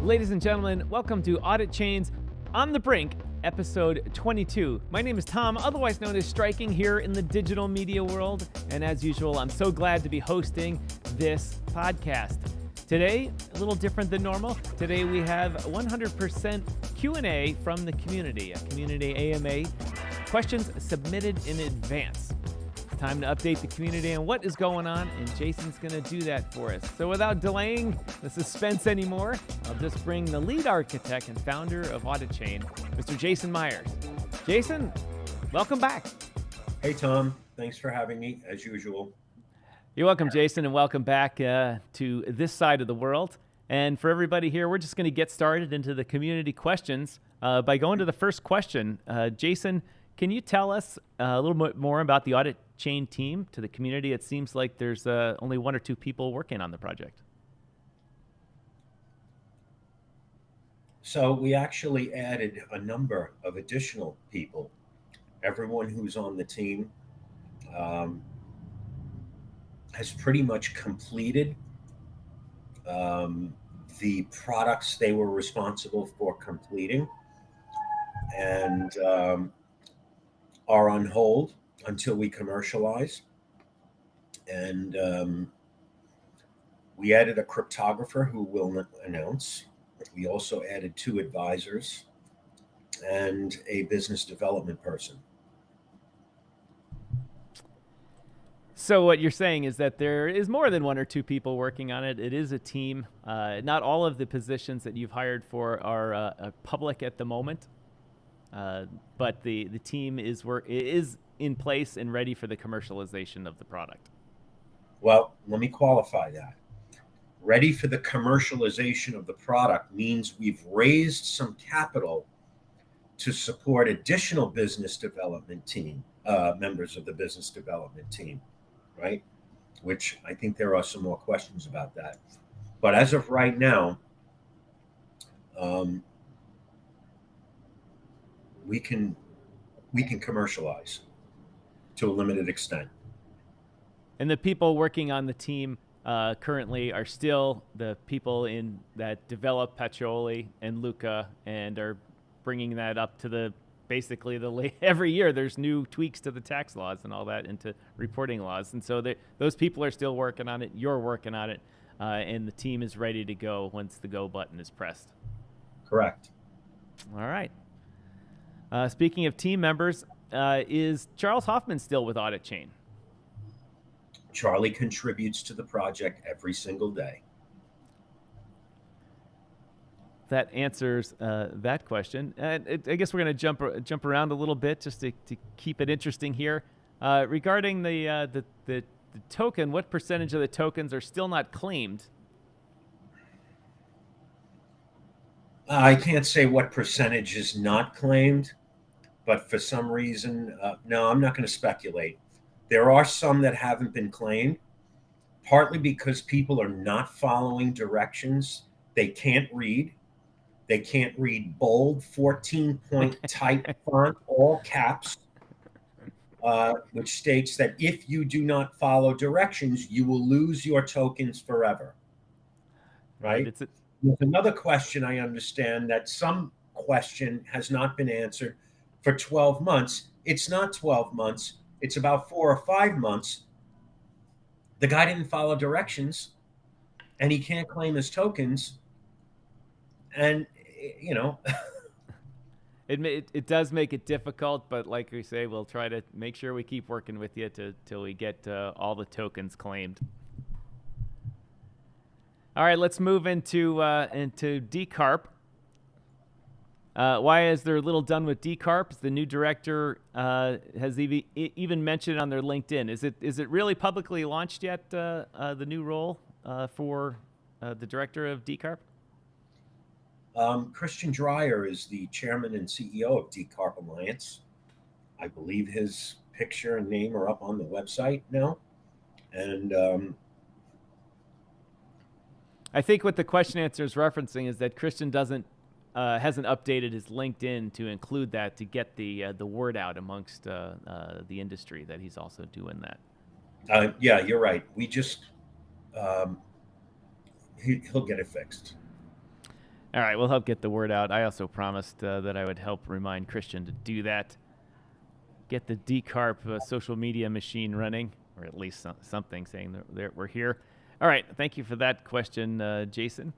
Ladies and gentlemen, welcome to Auditchain's On the Brink, episode 22. My name is Tom, otherwise known as Striking, here in the digital media world. And as usual, I'm so glad to be hosting this podcast. Today, a little different than normal. Today we have 100% Q&A from the community, a community AMA, questions submitted in advance. It's time to update the community on what is going on, and Jason's going to do that for us. So without delaying the suspense anymore, I'll just bring the lead architect and founder of Auditchain, Mr. Jason Myers. Jason, welcome back. Hey, Tom. Thanks for having me, as usual. You're welcome, Jason, and welcome back to this side of the world. And for everybody here, we're just going to get started into the community questions by going to the first question. Jason, can you tell us a little bit more about the Auditchain team to the community? It seems like there's only one or two people working on the project. So we actually added a number of additional people. Everyone who's on the team has pretty much completed the products they were responsible for completing, and are on hold until we commercialize. And we added a cryptographer who will announce. We also added 2 advisors and a business development person. So what you're saying is that there is more than 1 or 2 people working on it. It is a team. Not all of the positions that you've hired for are public at the moment, but the team is in place and ready for the commercialization of the product. Well, let me qualify that. Ready for the commercialization of the product means we've raised some capital to support additional business development team, members of the business development team, right? Which I think there are some more questions about that. But as of right now, we can commercialize to a limited extent. And the people working on the team currently are still the people that develop Pacioli and Luca and are bringing that up to every year there's new tweaks to the tax laws and all that into reporting laws. And so those people are still working on it. You're working on it. And the team is ready to go once the go button is pressed. Correct. All right. Speaking of team members, is Charles Hoffman still with Auditchain? Charlie contributes to the project every single day. That answers that question. And I guess we're going to jump around a little bit just to keep it interesting here. Regarding the token, what percentage of the tokens are still not claimed? I can't say what percentage is not claimed, but for some reason, no, I'm not going to speculate. There are some that haven't been claimed, partly because people are not following directions. They can't read. They can't read bold 14-point type font, all caps, which states that if you do not follow directions, you will lose your tokens forever. Right? There's another question I understand that some question has not been answered for 12 months. It's not 12 months. It's about 4 or 5 months. The guy didn't follow directions, and he can't claim his tokens. And, you know, it does make it difficult, but like we say, we'll try to make sure we keep working with you till we get all the tokens claimed. All right, let's move into Decarp. Why is there little done with Decarp? The new director has even mentioned on their LinkedIn. Is it really publicly launched yet? The new role for the director of Decarp? Christian Dreyer is the chairman and CEO of Decarp Alliance. I believe his picture and name are up on the website now, and I think what the question answer is referencing is that Christian hasn't updated his LinkedIn to include that, to get the word out amongst the industry that he's also doing that. Yeah, you're right. We just he'll get it fixed. All right, we'll help get the word out. I also promised that I would help remind Christian to do that. Get the decarp social media machine running, or at least something saying that we're here. All right, thank you for that question, Jason.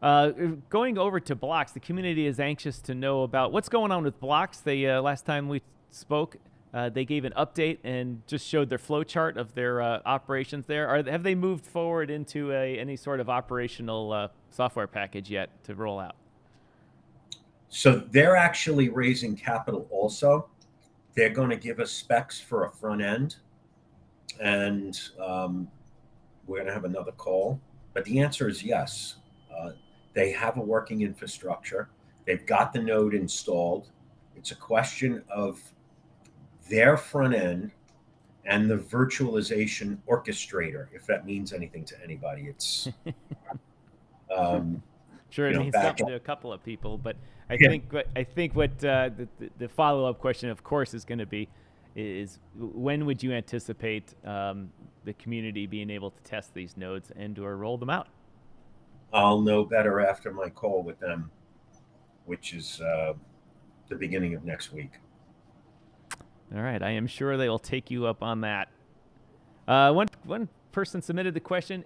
Going over to blocks, the community is anxious to know about what's going on with blocks. They last time we spoke, they gave an update and just showed their flow chart of their operations there. Have they moved forward into any sort of operational software package yet to roll out? So they're actually raising capital also. They're going to give us specs for a front end, and we're going to have another call. But the answer is yes. They have a working infrastructure. They've got the node installed. It's a question of their front end and the virtualization orchestrator, if that means anything to anybody. It's sure, it means something to a couple of people, but I think what the follow-up question, of course, is going to be is when would you anticipate the community being able to test these nodes and or roll them out? I'll know better after my call with them, which is the beginning of next week. All right, I am sure they will take you up on that. One person submitted the question,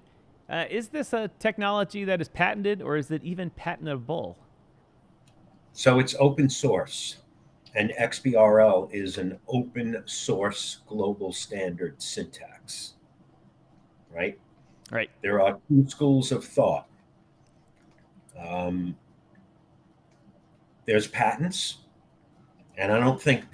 is this a technology that is patented, or is it even patentable? So it's open source, and XBRL is an open source global standard syntax, right? Right. There are two schools of thought. There's patents, and I don't think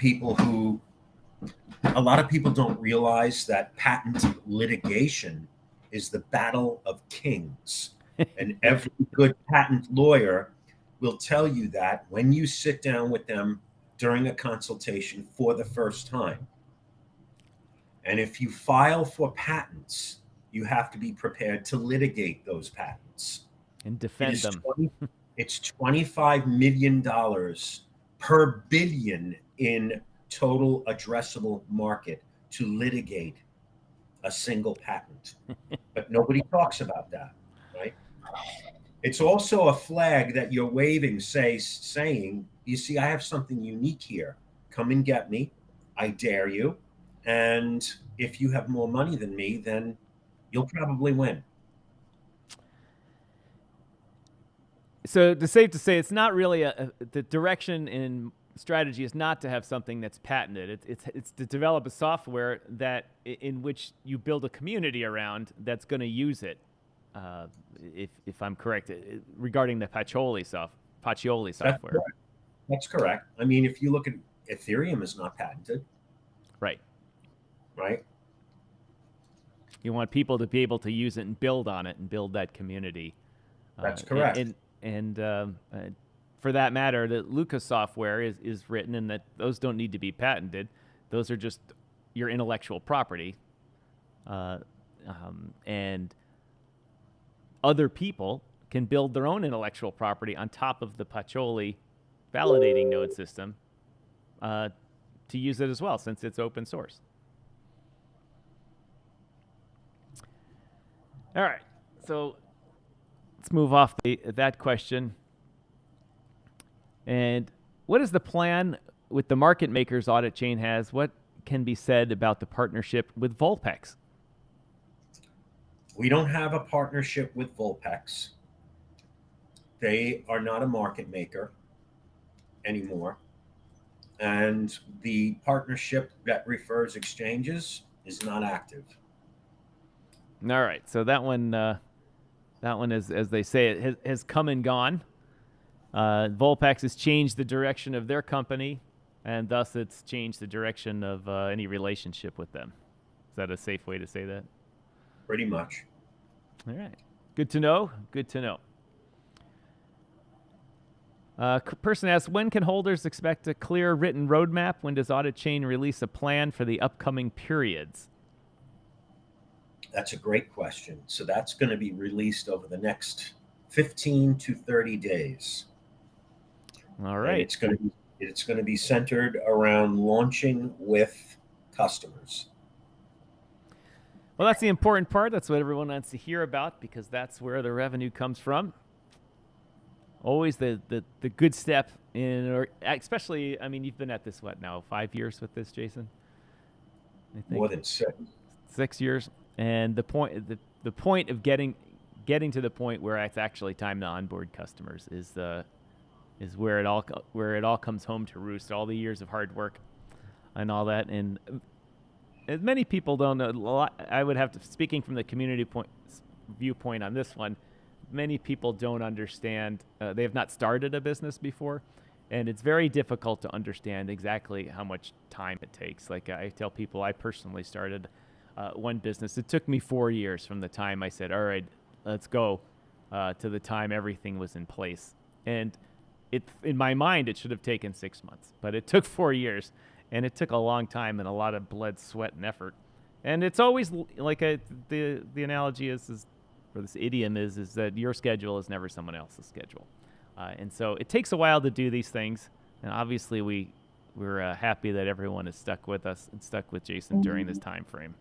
a lot of people don't realize that patent litigation is the battle of kings. And every good patent lawyer will tell you that when you sit down with them during a consultation for the first time. And if you file for patents, you have to be prepared to litigate those patents. And defend them. It's $25 million per billion in total addressable market to litigate a single patent. But nobody talks about that, right? It's also a flag that you're waving, saying, you see, I have something unique here. Come and get me. I dare you. And if you have more money than me, then you'll probably win. So it's safe to say it's not really the direction in strategy is not to have something that's patented. It's to develop a software that in which you build a community around that's going to use it. If I'm correct regarding the Pacioli software. That's correct. I mean, if you look at Ethereum, is not patented. Right. Right. You want people to be able to use it and build on it and build that community. That's correct. And for that matter, the Lucas software is written, and that those don't need to be patented. Those are just your intellectual property. And other people can build their own intellectual property on top of the Pacioli validating node system to use it as well, since it's open source. All right, so let's move off that question. And what is the plan with the market makers Auditchain has? What can be said about the partnership with Vulpex? We don't have a partnership with Vulpex. They are not a market maker anymore. And the partnership that refers exchanges is not active. All right. So that one is, as they say, it has come and gone. Vulpex has changed the direction of their company, and thus it's changed the direction of any relationship with them. Is that a safe way to say that? Pretty much. All right. Good to know. Good to know. Person asks, when can holders expect a clear written roadmap? When does Auditchain release a plan for the upcoming periods? That's a great question. So that's going to be released over the next 15 to 30 days. All right. And it's going to be centered around launching with customers. Well, that's the important part. That's what everyone wants to hear about, because that's where the revenue comes from. Always the good step in, or especially, I mean, you've been at this, what now, 5 years with this, Jason? I think More than 6. 6 years. And the point of getting to the point where it's actually time to onboard customers is where it all comes home to roost. All the years of hard work and all that, and as many people don't know. I would have to, speaking from the community viewpoint on this one, many people don't understand. They have not started a business before, and it's very difficult to understand exactly how much time it takes. Like I tell people, I personally started one business. It took me 4 years from the time I said, all right, let's go, to the time everything was in place. And in my mind, it should have taken 6 months, but it took 4 years, and it took a long time and a lot of blood, sweat, and effort. And it's always like the analogy is, or this idiom is that your schedule is never someone else's schedule. And so it takes a while to do these things. And obviously we're happy that everyone has stuck with us and stuck with Jason during this time frame.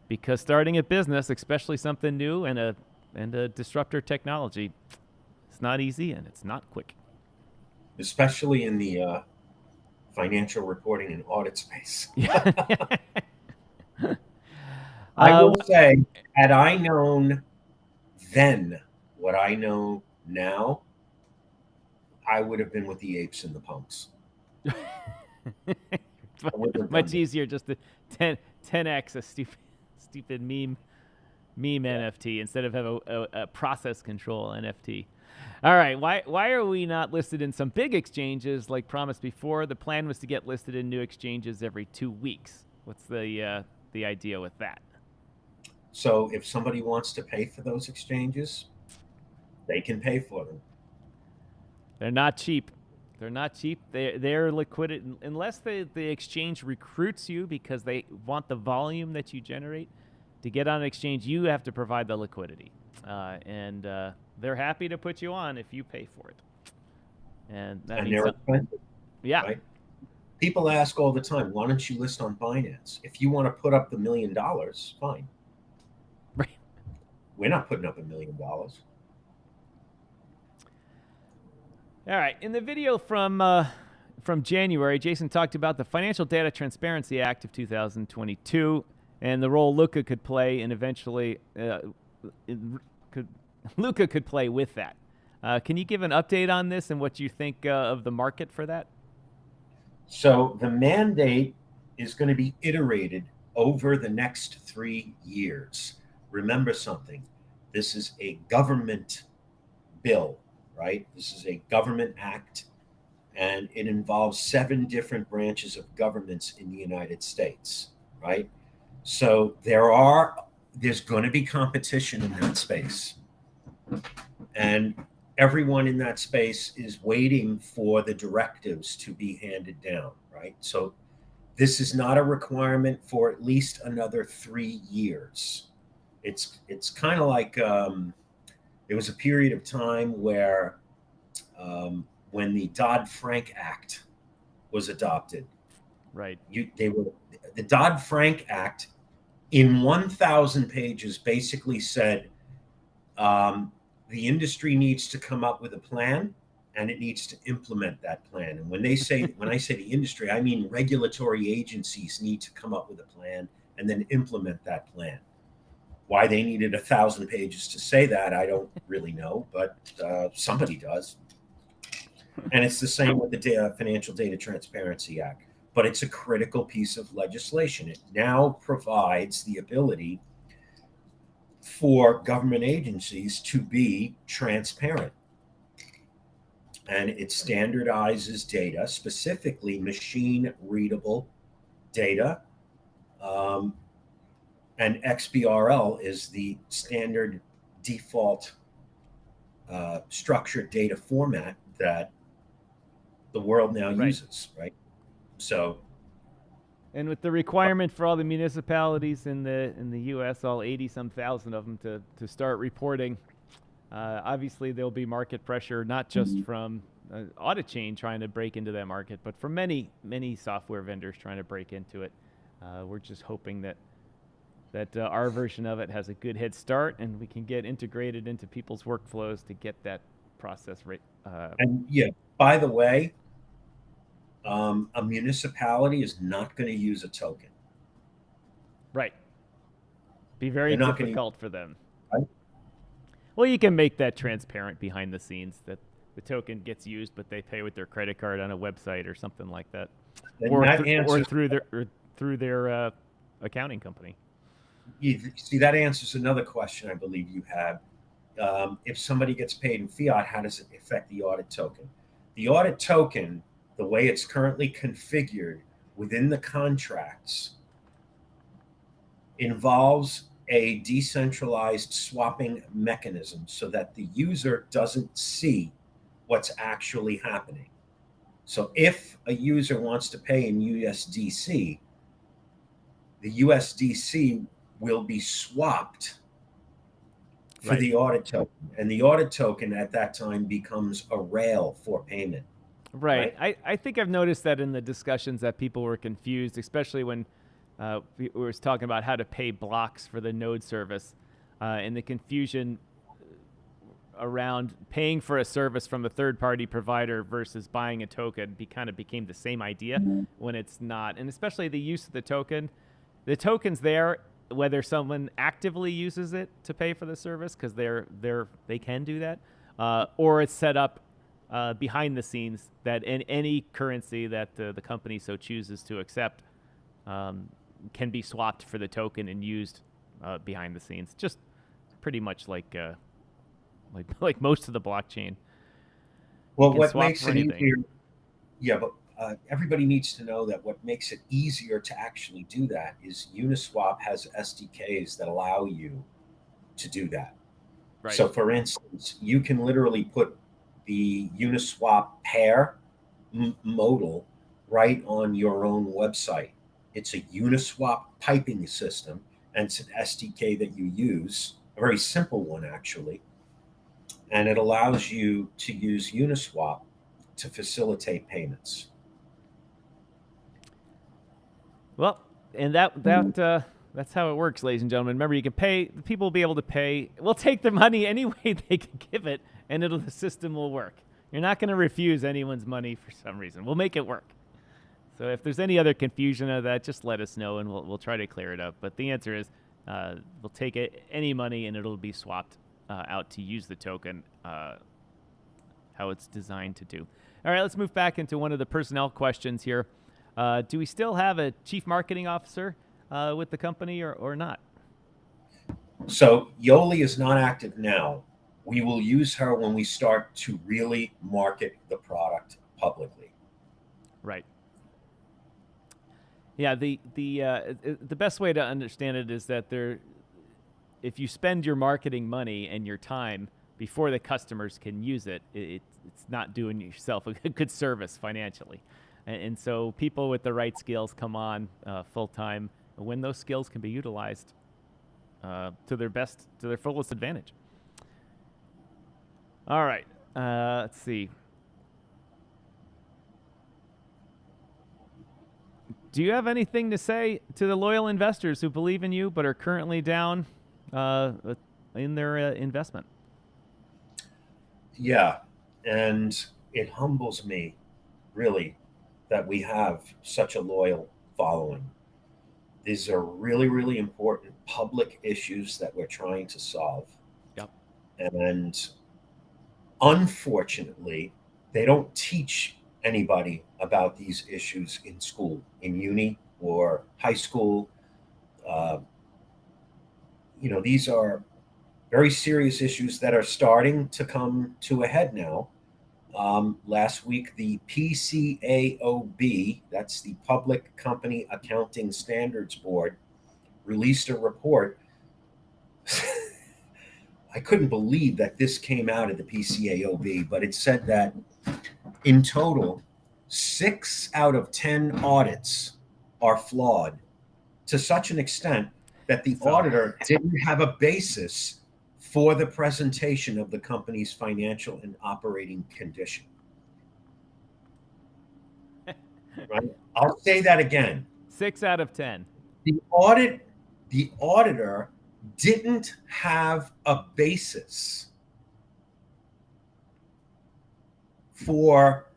Because starting a business, especially something new and a disruptor technology, it's not easy and it's not quick. Especially in the financial reporting and audit space. I will say, had I known then what I know now, I would have been with the apes and the punks. Much easier just to 10x a stupid meme NFT instead of have a process control NFT. All right, why are we not listed in some big exchanges like promised before? The plan was to get listed in new exchanges every 2 weeks. What's the idea with that? So if somebody wants to pay for those exchanges, they can pay for them. They're not cheap. They're not cheap. They're liquid unless the exchange recruits you because they want the volume that you generate. To get on an exchange, you have to provide the liquidity, and they're happy to put you on if you pay for it. And they're expensive. Yeah. Right? People ask all the time, why don't you list on Binance? If you want to put up the $1 million, fine. Right. We're not putting up $1 million. All right. In the video from January, Jason talked about the Financial Data Transparency Act of 2022 and the role Luca could play, and eventually Luca could play with that. Can you give an update on this and what you think of the market for that? So the mandate is going to be iterated over the next 3 years. Remember something. This is a government bill, right? This is a government act, and it involves 7 different branches of governments in the United States, right? So there's going to be competition in that space. And everyone in that space is waiting for the directives to be handed down, right? So this is not a requirement for at least another 3 years. It's kind of like there was a period of time where when the Dodd-Frank Act was adopted, right? The Dodd-Frank Act in 1,000 pages basically said the industry needs to come up with a plan and it needs to implement that plan. And when I say the industry, I mean regulatory agencies need to come up with a plan and then implement that plan. Why they needed 1,000 pages to say that, I don't really know, but somebody does. And it's the same with the Financial Data Transparency Act, but it's a critical piece of legislation. It now provides the ability for government agencies to be transparent. And it standardizes data, specifically machine-readable data. And XBRL is the standard default structured data format that the world now uses, right? So, and with the requirement for all the municipalities in the U.S., all 80-some thousand of them to start reporting, obviously there'll be market pressure, not just from Auditchain trying to break into that market, but from many software vendors trying to break into it. We're just hoping that our version of it has a good head start and we can get integrated into people's workflows to get that process rate. And yeah, by the way, a municipality is not going to use a token. Right. Be very They're not difficult for them. Right? Well, you can make that transparent behind the scenes that the token gets used, but they pay with their credit card on a website or something like that, or through their accounting company. You see, that answers another question I believe you had. If somebody gets paid in fiat, how does it affect the audit token? The audit token, the way it's currently configured within the contracts, involves a decentralized swapping mechanism so that the user doesn't see what's actually happening. So if a user wants to pay in USDC, the USDC will be swapped for the audit token. And the audit token at that time becomes a rail for payment. Right. I think I've noticed that in the discussions that people were confused, especially when we were talking about how to pay blocks for the node service, and the confusion around paying for a service from a third-party provider versus buying a token kind of became the same idea when it's not. And especially the use of the token. The token's there whether someone actively uses it to pay for the service because they can do that, or it's set up behind the scenes that in any currency that the company so chooses to accept can be swapped for the token and used behind the scenes. Just pretty much like most of the blockchain. Well, what makes it easier? Yeah, but everybody needs to know that what makes it easier to actually do that is Uniswap has SDKs that allow you to do that. Right. So, for instance, you can literally put the Uniswap pair modal right on your own website. It's a Uniswap piping system, and it's an SDK that you use, a very simple one actually, and it allows you to use Uniswap to facilitate payments. Well, and that's how it works, ladies and gentlemen. Remember, you can pay. People will be able to pay. We'll take the money any way they can give it, and the system will work. You're not going to refuse anyone's money for some reason. We'll make it work. So if there's any other confusion of that, just let us know, and we'll try to clear it up. But the answer is, we'll take any money, and it'll be swapped out to use the token how it's designed to do. All right, let's move back into one of the personnel questions here. Do we still have a chief marketing officer with the company or not? So Yoli is not active now. We will use her when we start to really market the product publicly. Right. Yeah, the best way to understand it is that if you spend your marketing money and your time before the customers can use it, it's not doing yourself a good service financially. And so people with the right skills come on full-time when those skills can be utilized to their fullest advantage. All right, let's see. Do you have anything to say to the loyal investors who believe in you but are currently down in their investment? Yeah, and it humbles me, really, that we have such a loyal following. These are really, really important public issues that we're trying to solve. Yep. And unfortunately, they don't teach anybody about these issues in school, in uni or high school. These are very serious issues that are starting to come to a head now. Last week, the PCAOB, that's the Public Company Accounting Standards Board, released a report. I couldn't believe that this came out of the PCAOB, but it said that in total, 6 out of 10 audits are flawed to such an extent that the auditor didn't have a basis for the presentation of the company's financial and operating condition. Right? I'll say that again. 6 out of 10. The auditor didn't have a basis for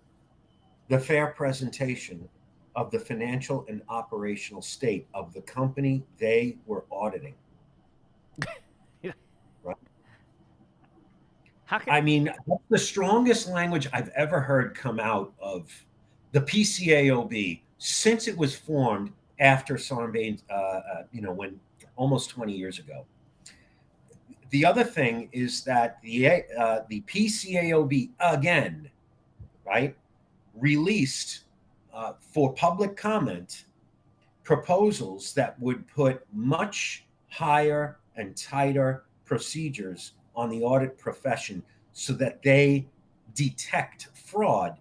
the fair presentation of the financial and operational state of the company they were auditing. Right? I mean, that's the strongest language I've ever heard come out of the PCAOB since it was formed after Sarbanes, when almost 20 years ago. The other thing is that the PCAOB again, right, released for public comment proposals that would put much higher and tighter procedures on the audit profession so that they detect fraud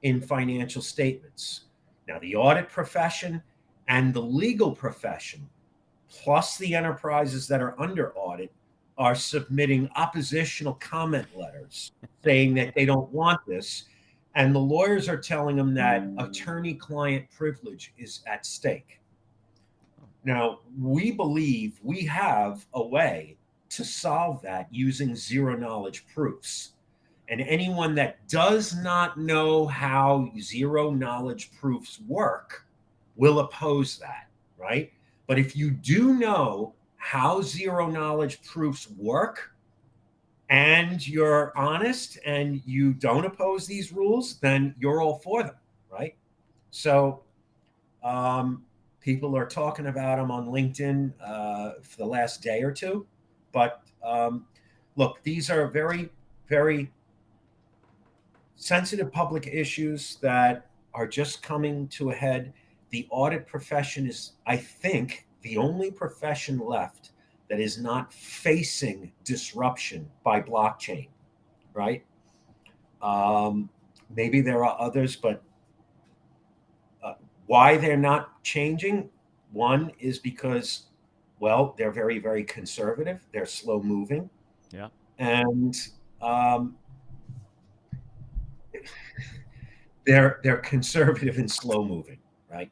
in financial statements. Now, the audit profession and the legal profession, plus the enterprises that are under audit, are submitting oppositional comment letters saying that they don't want this. And the lawyers are telling them that attorney-client privilege is at stake. Now, we believe we have a way to solve that using zero-knowledge proofs. And anyone that does not know how zero-knowledge proofs work will oppose that, right? But if you do know how zero-knowledge proofs work, and you're honest and you don't oppose these rules, then you're all for them, right? So people are talking about them on LinkedIn for the last day or two. But look, these are very, very sensitive public issues that are just coming to a head. The audit profession is, I think, the only profession left that is not facing disruption by blockchain, right? Maybe there are others, but why they're not changing? One is because, well, they're very, very conservative. They're slow moving. Yeah. And they're conservative and slow moving, right?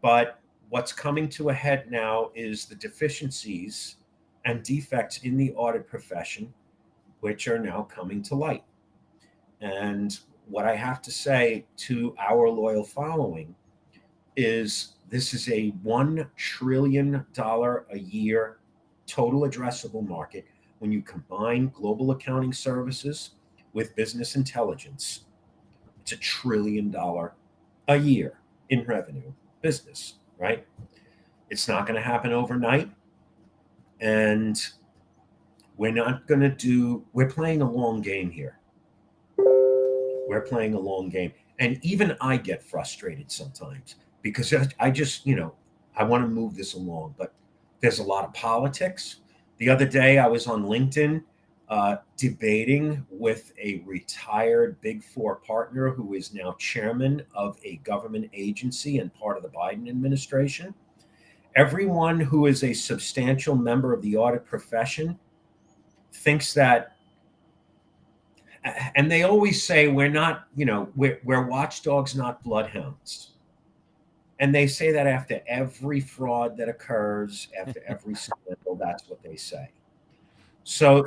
But what's coming to a head now is the deficiencies and defects in the audit profession, which are now coming to light. And what I have to say to our loyal following is this is a $1 trillion a year total addressable market. When you combine global accounting services with business intelligence, it's $1 trillion a year in revenue business. Right? It's not going to happen overnight. And we're playing a long game here. We're playing a long game. And even I get frustrated sometimes because I just, I want to move this along, but there's a lot of politics. The other day I was on LinkedIn debating with a retired Big Four partner who is now chairman of a government agency and part of the Biden administration. Everyone who is a substantial member of the audit profession thinks that, and they always say we're not, we're watchdogs, not bloodhounds. And they say that after every fraud that occurs, after every scandal, that's what they say. So,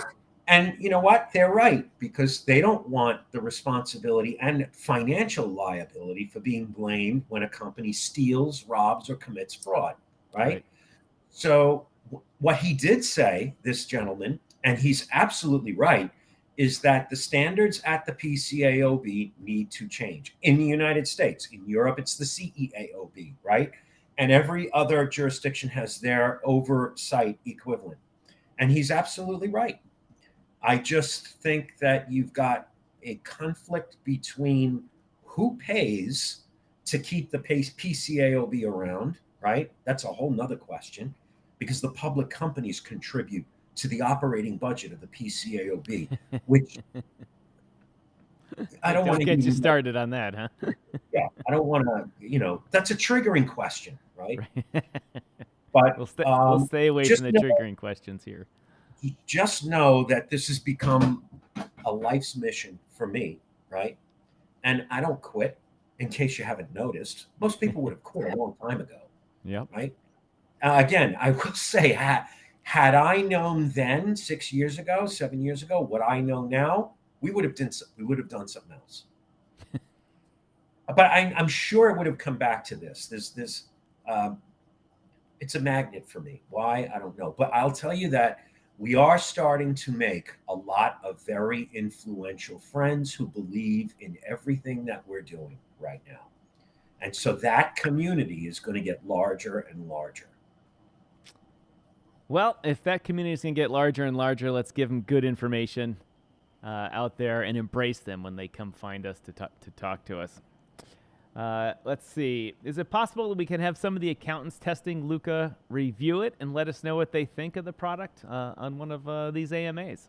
and you know what? They're right, because they don't want the responsibility and financial liability for being blamed when a company steals, robs, or commits fraud, right? So what he did say, this gentleman, and he's absolutely right, is that the standards at the PCAOB need to change in the United States. In Europe, it's the CEAOB, right? And every other jurisdiction has their oversight equivalent. And he's absolutely right. I just think that you've got a conflict between who pays to keep the PCAOB around, right? That's a whole nother question, because the public companies contribute to the operating budget of the PCAOB, which I don't want to get you started on that, huh? Yeah, I don't want to, that's a triggering question, right? But we'll stay away from the triggering questions here. Just know that this has become a life's mission for me, right? And I don't quit, in case you haven't noticed. Most people would have quit a long time ago. Yeah. Right? Again, I will say, had I known then, 6 years ago, 7 years ago, what I know now, we would have done something else. But I'm sure it would have come back to this. It's a magnet for me. Why? I don't know. But I'll tell you that we are starting to make a lot of very influential friends who believe in everything that we're doing right now. And so that community is going to get larger and larger. Well, if that community is going to get larger and larger, let's give them good information out there and embrace them when they come find us to talk to us. Let's see. Is it possible that we can have some of the accountants testing Luca review it and let us know what they think of the product on one of these AMAs?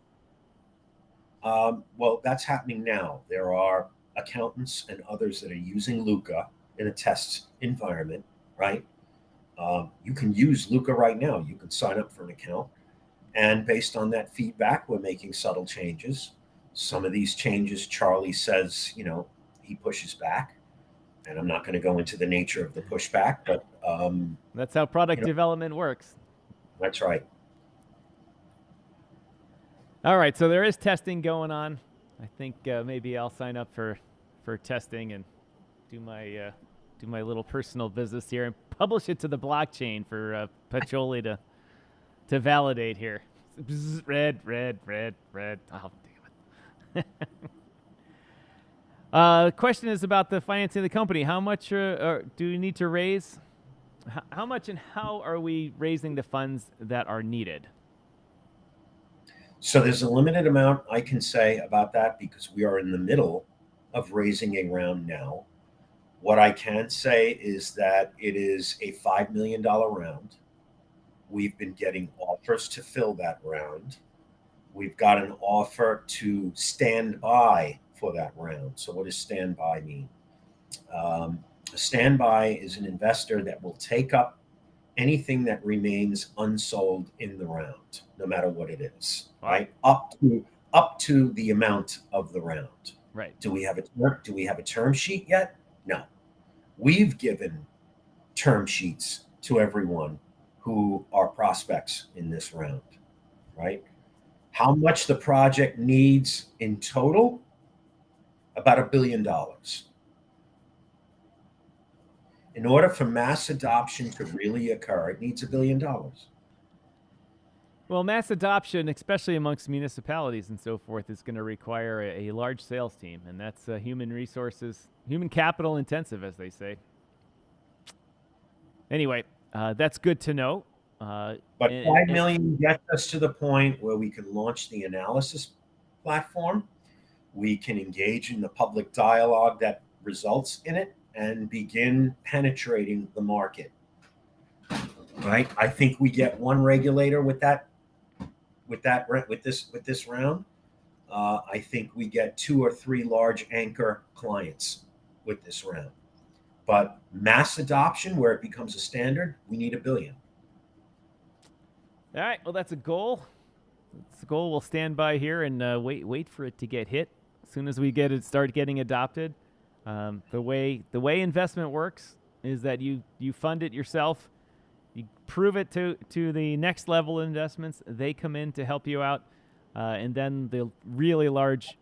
Well, that's happening now. There are accountants and others that are using Luca in a test environment, right? You can use Luca right now. You can sign up for an account. And based on that feedback, we're making subtle changes. Some of these changes, Charlie says, he pushes back. And I'm not going to go into the nature of the pushback, but that's how product development works. That's right. All right, so there is testing going on. I think maybe I'll sign up for testing and do my little personal business here and publish it to the blockchain for Pacioli to validate here. Bzz, red. Oh, damn it. The question is about the financing of the company. How much do we need to raise? How much and how are we raising the funds that are needed? So there's a limited amount I can say about that because we are in the middle of raising a round now. What I can say is that it is a $5 million round. We've been getting offers to fill that round. We've got an offer to stand by for that round. So what does standby mean? A standby is an investor that will take up anything that remains unsold in the round, no matter what it is, right? Up to the amount of the round. Right. Do we have a term sheet yet? No. We've given term sheets to everyone who are prospects in this round, right? How much the project needs in total? About $1 billion. In order for mass adoption to really occur, it needs $1 billion. Well, mass adoption, especially amongst municipalities and so forth, is going to require a large sales team, and that's human resources, human capital intensive, as they say. Anyway, that's good to know. But $5 million gets us to the point where we can launch the analysis platform. We can engage in the public dialogue that results in it and begin penetrating the market. Right? I think we get one regulator with this round. I think we get 2 or 3 large anchor clients with this round. But mass adoption, where it becomes a standard, we need $1 billion. All right. Well, that's a goal. It's a goal. We'll stand by here and wait for it to get hit. As soon as we start getting adopted, the way investment works is that you fund it yourself, you prove it to the next level of investments. They come in to help you out, and then the really large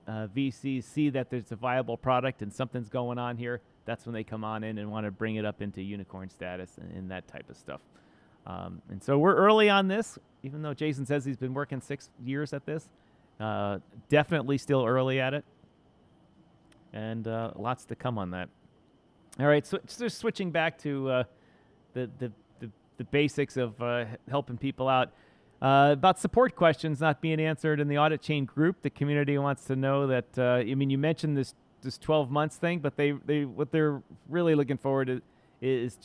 VCs see that there's a viable product and something's going on here. That's when they come on in and want to bring it up into unicorn status and that type of stuff. And so we're early on this, even though Jason says he's been working 6 years at this. Definitely still early at it, and lots to come on that. All right, so just switching back to the basics of helping people out. About support questions not being answered in the Auditchain group, the community wants to know that. You mentioned this 12 months thing, but what they're really looking forward to is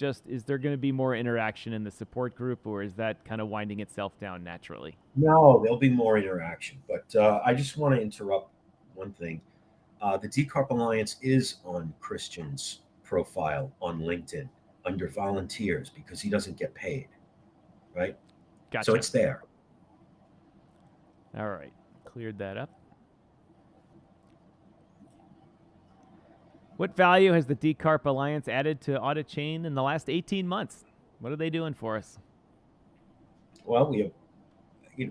there going to be more interaction in the support group, or is that kind of winding itself down naturally? No, there'll be more interaction. But I just want to interrupt one thing. The Decarb Alliance is on Christian's profile on LinkedIn under volunteers because he doesn't get paid, right? Gotcha. So it's there. All right. Cleared that up. What value has the Decarb Alliance added to Auditchain in the last 18 months? What are they doing for us? Well,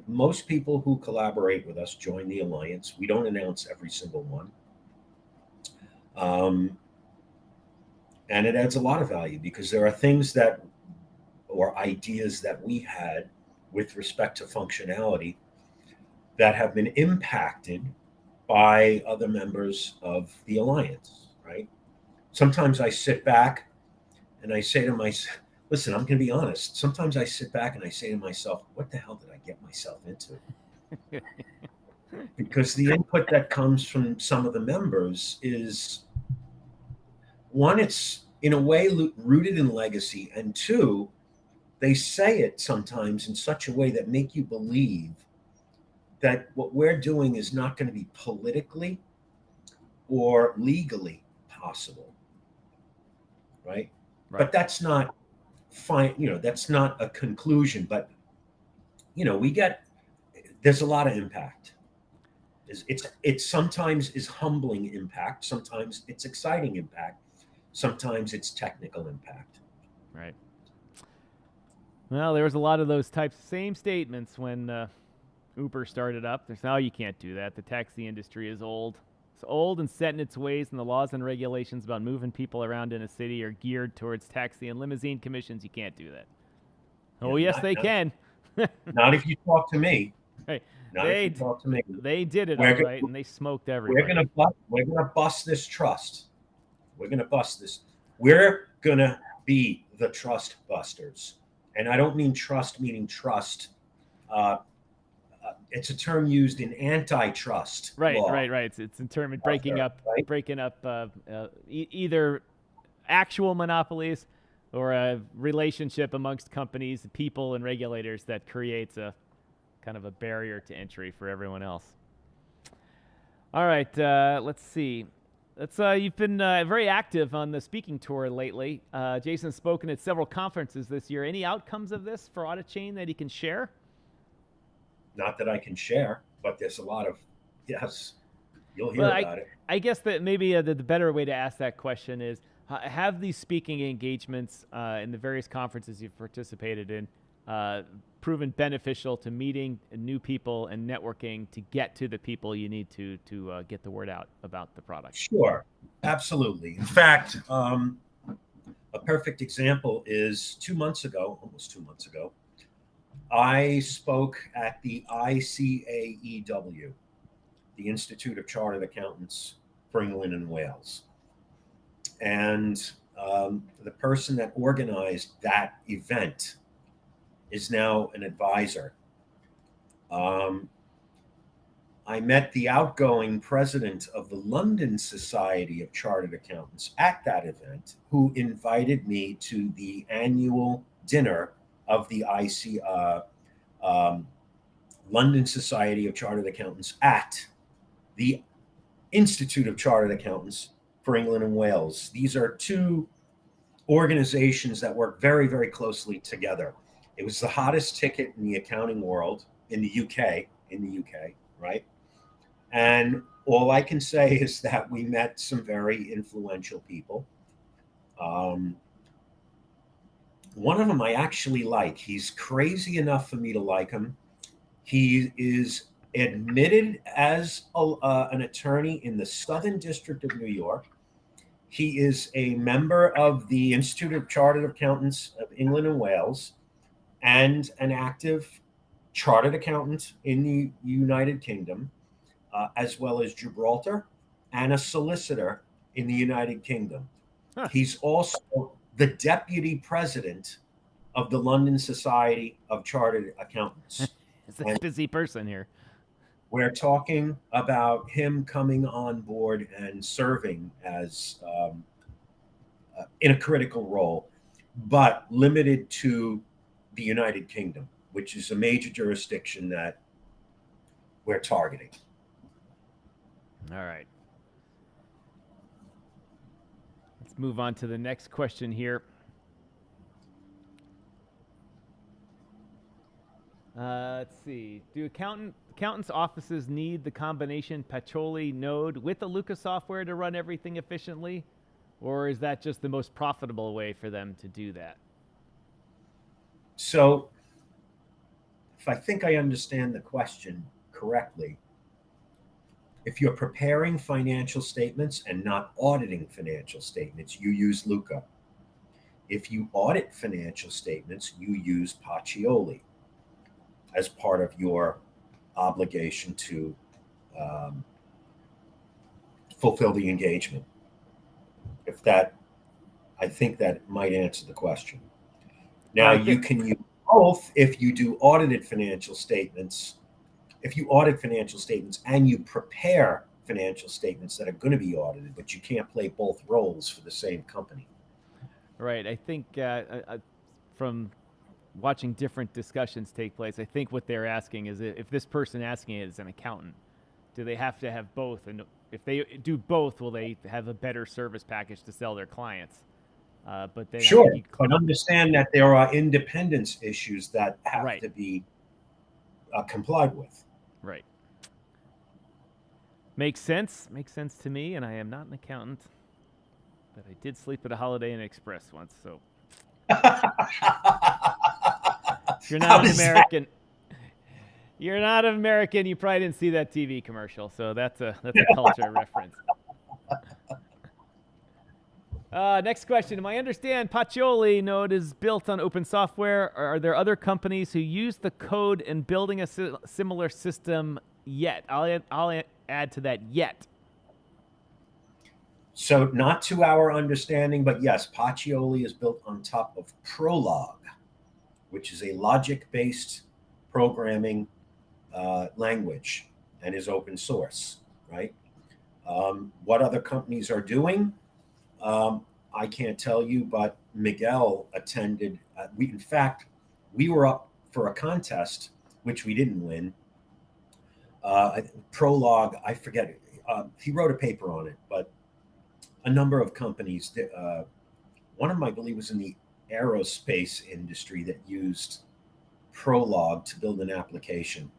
most people who collaborate with us join the alliance. We don't announce every single one. And it adds a lot of value because there are things that, or ideas that we had with respect to functionality that have been impacted by other members of the alliance, right? Sometimes I sit back and I say to myself, listen, I'm going to be honest. Sometimes I sit back and I say to myself, what the hell did I get myself into? Because the input that comes from some of the members is, one, it's in a way rooted in legacy, and two, they say it sometimes in such a way that make you believe that what we're doing is not going to be politically or legally possible, right? But that's not fine. That's not a conclusion, but there's a lot of impact. It's sometimes is humbling impact. Sometimes it's exciting impact. Sometimes it's technical impact. Right. Well, there was a lot of those same statements when Uber started up. There's now you can't do that. The taxi industry is old. It's old and set in its ways, and the laws and regulations about moving people around in a city are geared towards taxi and limousine commissions. You can't do that. Oh, yes, they can. Not if you talk to me. Right. Not if you talk to me. They did it all right, and they smoked everybody. We're gonna bust this trust. We're gonna bust this. We're gonna be the trust busters, and I don't mean trust meaning trust. It's a term used in antitrust law. Right. It's in terms of breaking up either actual monopolies or a relationship amongst companies, people, and regulators that creates a kind of a barrier to entry for everyone else. All right, let's see. You've been very active on the speaking tour lately. Jason's spoken at several conferences this year. Any outcomes of this for Auditchain that he can share? Not that I can share, but there's a lot of, yes, you'll hear about it. I guess that maybe the better way to ask that question is, have these speaking engagements in the various conferences you've participated in proven beneficial to meeting new people and networking to get to the people you need to get the word out about the product? Sure, absolutely. In fact, a perfect example is almost 2 months ago, I spoke at the ICAEW, the Institute of Chartered Accountants for England and Wales. And the person that organized that event is now an advisor. I met the outgoing president of the London Society of Chartered Accountants at that event, who invited me to the annual dinner of the London Society of Chartered Accountants at the Institute of Chartered Accountants for England and Wales. These are two organizations that work very, very closely together. It was the hottest ticket in the accounting world in the UK, right? And all I can say is that we met some very influential people. One of them I actually like. He's crazy enough for me to like him. He is admitted as an attorney in the Southern District of New York. He is a member of the Institute of Chartered Accountants of England and Wales and an active chartered accountant in the United Kingdom, as well as Gibraltar, and a solicitor in the United Kingdom. Huh. He's also the deputy president of the London Society of Chartered Accountants. It's a busy person here. We're talking about him coming on board and serving as in a critical role, but limited to the United Kingdom, which is a major jurisdiction that we're targeting. All right. Let's move on to the next question here. Let's see. Do accountants' offices need the combination Pacioli node with the Luca software to run everything efficiently? Or is that just the most profitable way for them to do that? So if I think I understand the question correctly, if you're preparing financial statements and not auditing financial statements, you use Luca. If you audit financial statements, you use Pacioli as part of your obligation to fulfill the engagement. I think that might answer the question. Now, you can use both if you do audited financial statements. If you audit financial statements and you prepare financial statements that are going to be audited, but you can't play both roles for the same company. Right. I think from watching different discussions take place, I think what they're asking is if this person asking it is an accountant, do they have to have both? And if they do both, will they have a better service package to sell their clients? But then sure, but understand that there are independence issues that have to be complied with. Right. Makes sense. Makes sense to me, and I am not an accountant, but I did sleep at a Holiday Inn Express once, so. If you're not an American, you're not an American, you probably didn't see that TV commercial, so that's a culture reference. Next question. I understand Pacioli node is built on open software. Are there other companies who use the code in building a similar system yet? I'll add to that yet. So not to our understanding, but yes, Pacioli is built on top of Prolog, which is a logic-based programming language and is open source, right? What other companies are doing? I can't tell you, but Miguel attended. In fact, we were up for a contest, which we didn't win. Prolog, I forget. He wrote a paper on it, but a number of companies. One of them, I believe, was in the aerospace industry that used Prolog to build an application.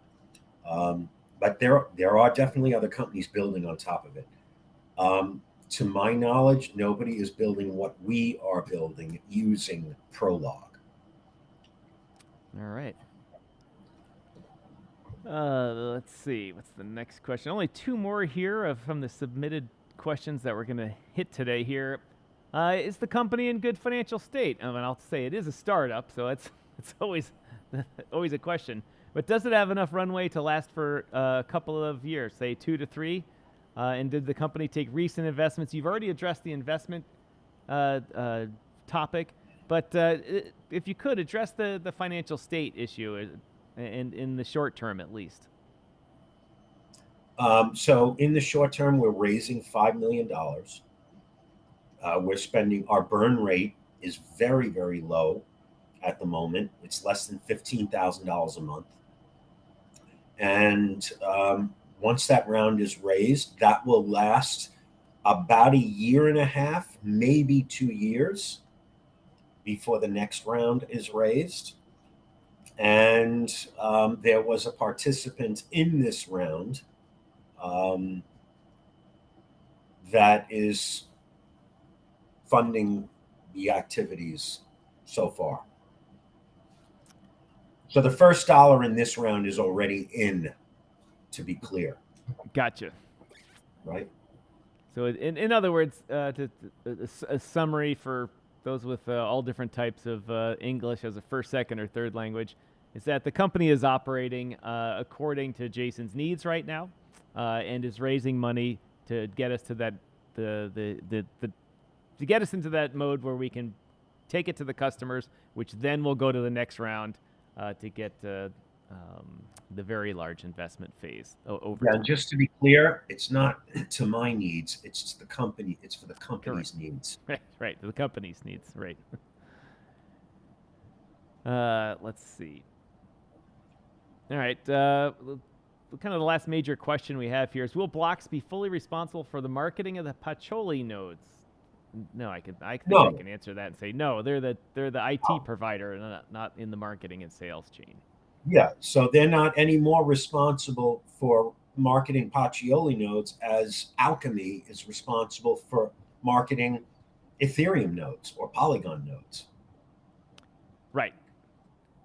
But there are definitely other companies building on top of it. To my knowledge, nobody is building what we are building using Prolog. All right. Let's see. What's the next question? Only two more here from the submitted questions that we're going to hit today here. Is the company in good financial state? I mean, I'll say it is a startup, so it's always a question. But does it have enough runway to last for a couple of years, say 2 to 3? And did the company take recent investments? You've already addressed the investment topic, but if you could address the financial state issue, in the short term at least. So in the short term, we're raising $5 million. We're spending, our burn rate is very, very low at the moment. It's less than $15,000 a month. And once that round is raised, that will last about 1.5 years, maybe 2 years before the next round is raised. And there was a participant in this round that is funding the activities so far. So the first dollar in this round is already in, to be clear. Gotcha. Right. So in other words, a summary for those with all different types of English as a first, second, or third language is that the company is operating according to Jason's needs right now, and is raising money to get us to that to get us into that mode where we can take it to the customers, which then will go to the next round to get the very large investment phase over. Yeah, and just to be clear, it's not to my needs; it's the company. It's for the company's needs. Right, the company's needs. Right. Let's see. All right. Kind of the last major question we have here is: will Blocks be fully responsible for the marketing of the Pacioli nodes? No, I can answer that and say no. They're the IT provider, not in the marketing and sales chain. Yeah, so they're not any more responsible for marketing Pacioli nodes as Alchemy is responsible for marketing Ethereum nodes or Polygon nodes. Right.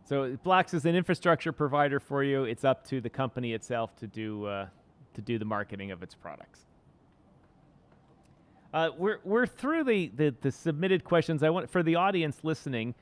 So Blocks is an infrastructure provider for you. It's up to the company itself to do the marketing of its products. We're through the submitted questions. I want for the audience listening.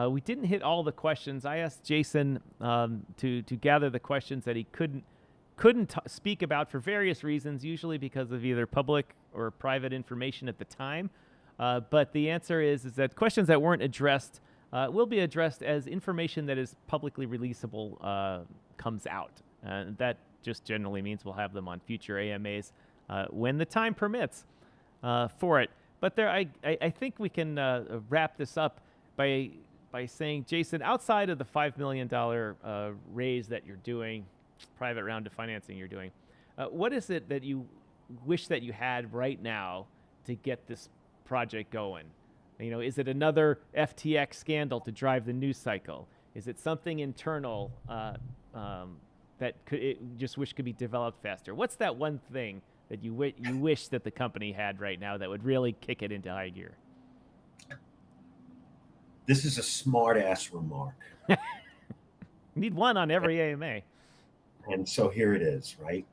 We didn't hit all the questions. I asked Jason to gather the questions that he couldn't speak about for various reasons, usually because of either public or private information at the time. But the answer is that questions that weren't addressed will be addressed as information that is publicly releasable comes out. That just generally means we'll have them on future AMAs when the time permits for it. But I think we can wrap this up by saying, Jason, outside of the $5 million raise that you're doing, private round of financing you're doing, what is it that you wish that you had right now to get this project going? Is it another FTX scandal to drive the news cycle? Is it something internal that just wish could be developed faster? What's that one thing that you wish that the company had right now that would really kick it into high gear? This is a smart-ass remark. You need one on every AMA. And so here it is, right?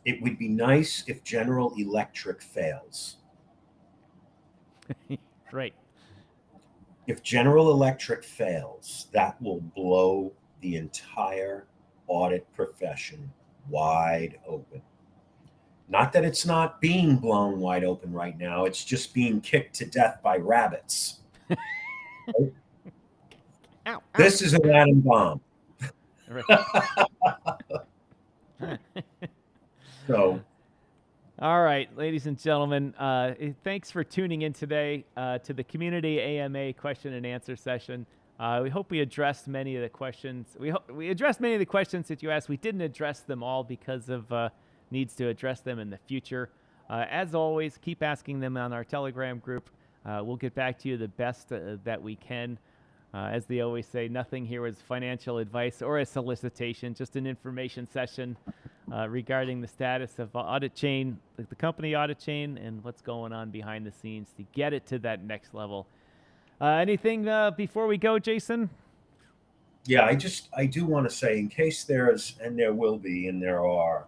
It would be nice if General Electric fails. Right. If General Electric fails, that will blow the entire audit profession wide open. Not that it's not being blown wide open right now. It's just being kicked to death by rabbits. Right? Ow, this is an atom bomb. So, all right, ladies and gentlemen, thanks for tuning in today to the Community AMA question and answer session. We hope we addressed many of the questions. We addressed many of the questions that you asked. We didn't address them all because of needs to address them in the future. As always, keep asking them on our Telegram group. We'll get back to you the best that we can. As they always say, nothing here is financial advice or a solicitation, just an information session regarding the status of Auditchain, the company Auditchain, and what's going on behind the scenes to get it to that next level. Anything before we go, Jason? Yeah, I do want to say, in case there's, and there will be, and there are,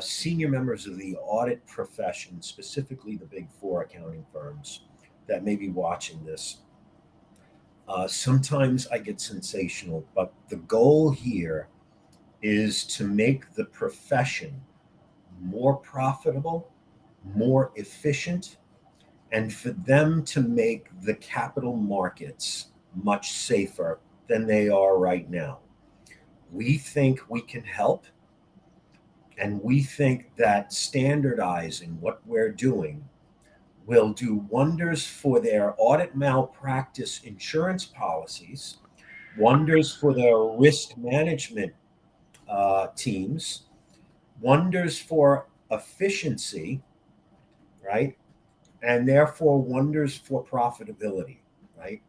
senior members of the audit profession, specifically the big four accounting firms that may be watching this. Sometimes I get sensational, but the goal here is to make the profession more profitable, more efficient, and for them to make the capital markets much safer than they are right now. We think we can help, and we think that standardizing what we're doing will do wonders for their audit malpractice insurance policies, wonders for their risk management teams, wonders for efficiency, right? And therefore wonders for profitability, right?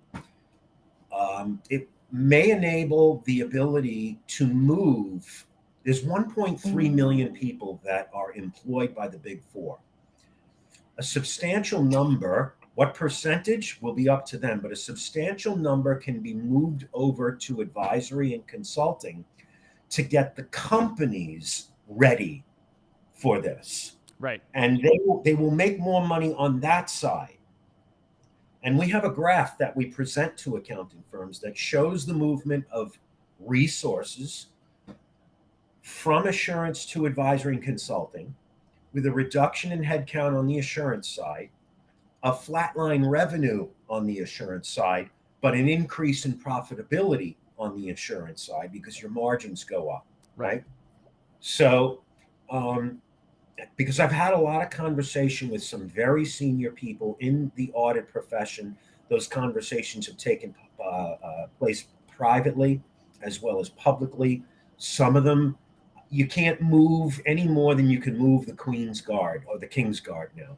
It may enable the ability to move. There's 1.3 million people that are employed by the Big Four. A substantial number, what percentage will be up to them, but a substantial number can be moved over to advisory and consulting to get the companies ready for this. Right. And they will make more money on that side. And we have a graph that we present to accounting firms that shows the movement of resources from assurance to advisory and consulting, with a reduction in headcount on the assurance side, a flatline revenue on the assurance side, but an increase in profitability on the assurance side because your margins go up, right? So, because I've had a lot of conversation with some very senior people in the audit profession, those conversations have taken place privately as well as publicly. Some of them, you can't move any more than you can move the Queen's Guard or the King's Guard now.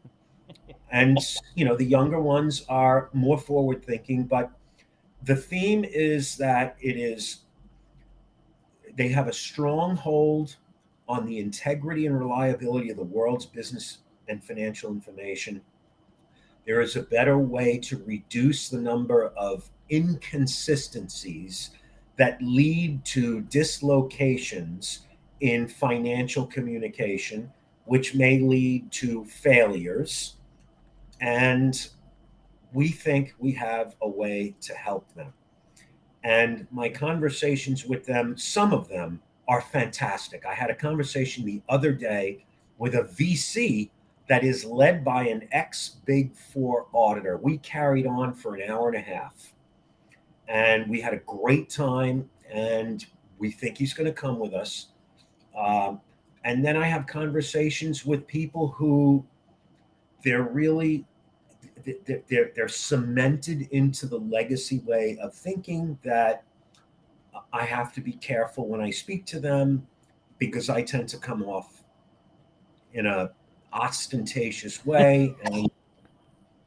And, the younger ones are more forward thinking, but the theme is that they have a strong hold on the integrity and reliability of the world's business and financial information. There is a better way to reduce the number of inconsistencies that lead to dislocations in financial communication, which may lead to failures. And we think we have a way to help them. And my conversations with them, some of them are fantastic. I had a conversation the other day with a VC that is led by an ex-Big Four auditor. We carried on for an hour and a half, and we had a great time, and we think he's going to come with us. And then I have conversations with people who they're cemented into the legacy way of thinking that I have to be careful when I speak to them because I tend to come off in a ostentatious way. And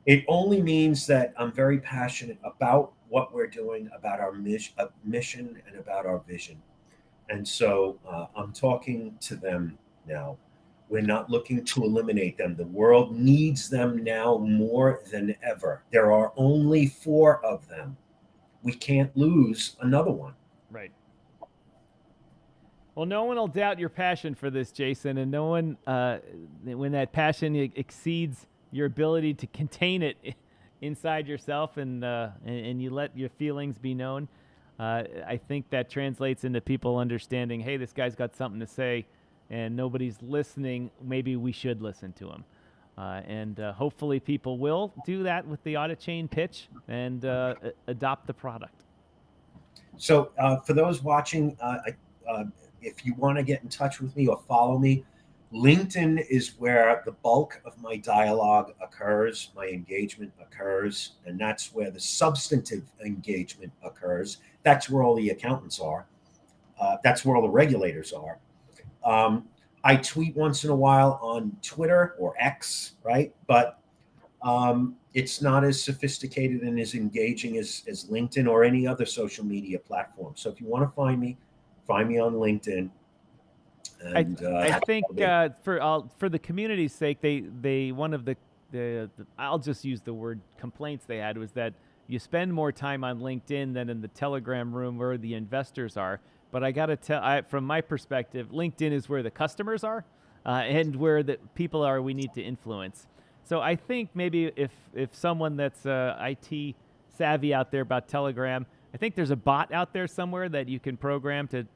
it only means that I'm very passionate about what we're doing, about our mission and about our vision. And so I'm talking to them now. We're not looking to eliminate them. The world needs them now more than ever. There are only 4 of them. We can't lose another one. Right. Well, no one will doubt your passion for this, Jason, and no one, when that passion exceeds your ability to contain it inside yourself and you let your feelings be known, I think that translates into people understanding, hey, this guy's got something to say, and nobody's listening. Maybe we should listen to him. And hopefully people will do that with the Auditchain pitch and adopt the product. So for those watching, if you want to get in touch with me or follow me, LinkedIn is where the bulk of my dialogue occurs, my engagement occurs, and that's where the substantive engagement occurs. That's where all the accountants are. That's where all the regulators are. I tweet once in a while on Twitter or X, right? But it's not as sophisticated and as engaging as LinkedIn or any other social media platform. So if you want to find me on LinkedIn. And, I think for the community's sake, they one of the I'll just use the word complaints they had was that you spend more time on LinkedIn than in the Telegram room where the investors are. But I got to tell, from my perspective, LinkedIn is where the customers are and where the people are we need to influence. So I think maybe if someone that's IT savvy out there about Telegram, I think there's a bot out there somewhere that you can program to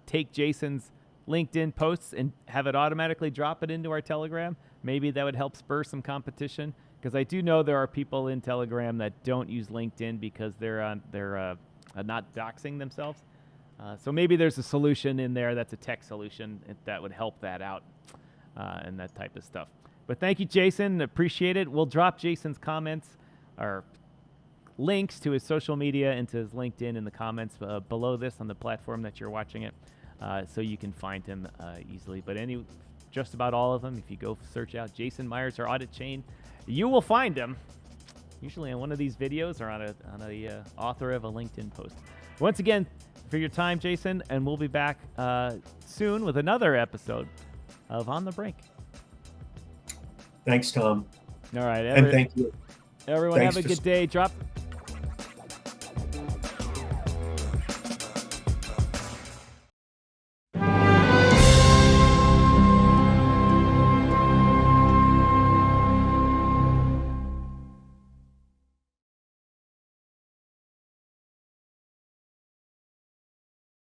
take Jason's LinkedIn posts and have it automatically drop it into our Telegram. Maybe that would help spur some competition, because I do know there are people in Telegram that don't use LinkedIn because they're not doxing themselves. So maybe there's a solution in there that's a tech solution that would help that out and that type of stuff. But thank you, Jason. Appreciate it. We'll drop Jason's comments or links to his social media and to his LinkedIn in the comments below this on the platform that you're watching it, so you can find him easily. But just about all of them, if you go search out Jason Myers or Auditchain, you will find him, usually on one of these videos or on a author of a LinkedIn post. Once again, for your time, Jason, and we'll be back soon with another episode of On the Brink. Thanks, Tom. All right. And thank you. Everyone have a good day. Drop